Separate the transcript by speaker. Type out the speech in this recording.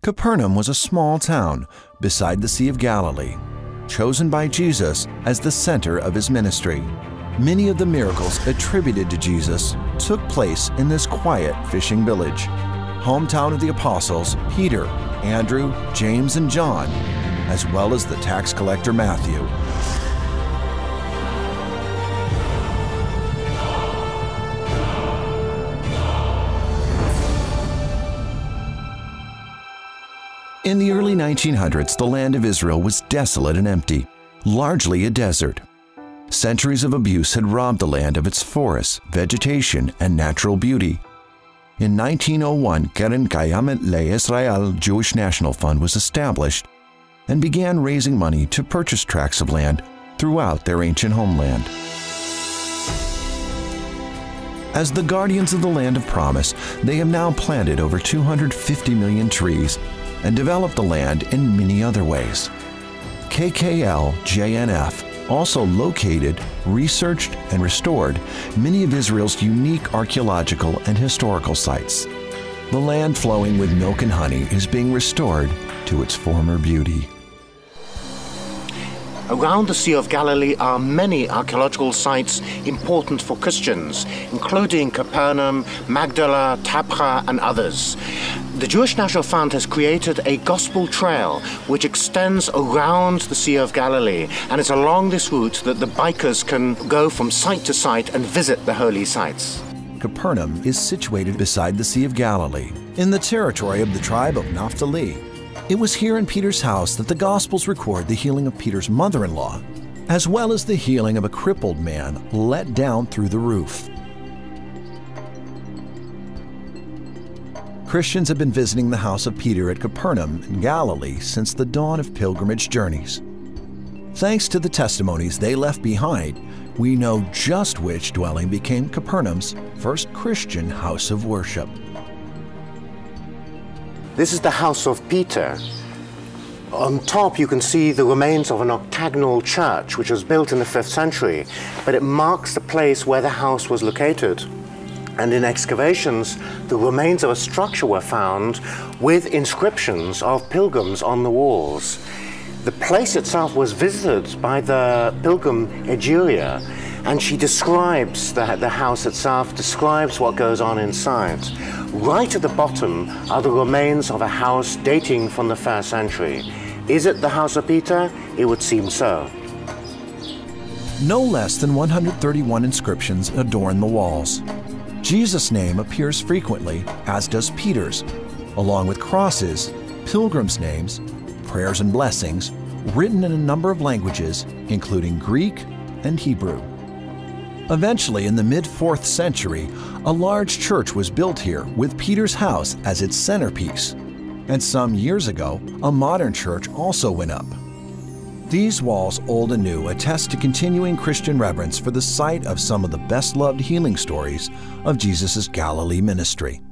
Speaker 1: Capernaum was a small town beside the Sea of Galilee, chosen by Jesus as the center of his ministry. Many of the miracles attributed to Jesus took place in this quiet fishing village, hometown of the apostles Peter, Andrew, James, and John, as well as the tax collector Matthew. In the early 1900s, the land of Israel was desolate and empty, largely a desert. Centuries of abuse had robbed the land of its forests, vegetation, and natural beauty. In 1901, Keren Kayamet Le-Israel Jewish National Fund was established and began raising money to purchase tracts of land throughout their ancient homeland. As the guardians of the land of promise, they have now planted over 250 million trees and developed the land in many other ways. KKL-JNF also located, researched, and restored many of Israel's unique archaeological and historical sites. The land flowing with milk and honey is being restored to its former beauty.
Speaker 2: Around the Sea of Galilee are many archaeological sites important for Christians, including Capernaum, Magdala, Tabra, and others. The Jewish National Fund has created a gospel trail which extends around the Sea of Galilee, and it's along this route that the bikers can go from site to site and visit the holy sites.
Speaker 1: Capernaum is situated beside the Sea of Galilee, in the territory of the tribe of Naphtali. It was here in Peter's house that the Gospels record the healing of Peter's mother-in-law, as well as the healing of a crippled man let down through the roof. Christians have been visiting the house of Peter at Capernaum in Galilee since the dawn of pilgrimage journeys. Thanks to the testimonies they left behind, we know just which dwelling became Capernaum's first Christian house of worship.
Speaker 2: This is the house of Peter. On top you can see the remains of an octagonal church which was built in the 5th century, but it marks the place where the house was located. And in excavations, the remains of a structure were found with inscriptions of pilgrims on the walls. The place itself was visited by the pilgrim Egeria, and she describes the house itself, describes what goes on inside. Right at the bottom are the remains of a house dating from the 1st century. Is it the house of Peter? It would seem so.
Speaker 1: No less than 131 inscriptions adorn the walls. Jesus' name appears frequently, as does Peter's, along with crosses, pilgrims' names, prayers and blessings, written in a number of languages, including Greek and Hebrew. Eventually, in the mid-4th century, a large church was built here with Peter's house as its centerpiece. And some years ago, a modern church also went up. These walls, old and new, attest to continuing Christian reverence for the site of some of the best-loved healing stories of Jesus' Galilee ministry.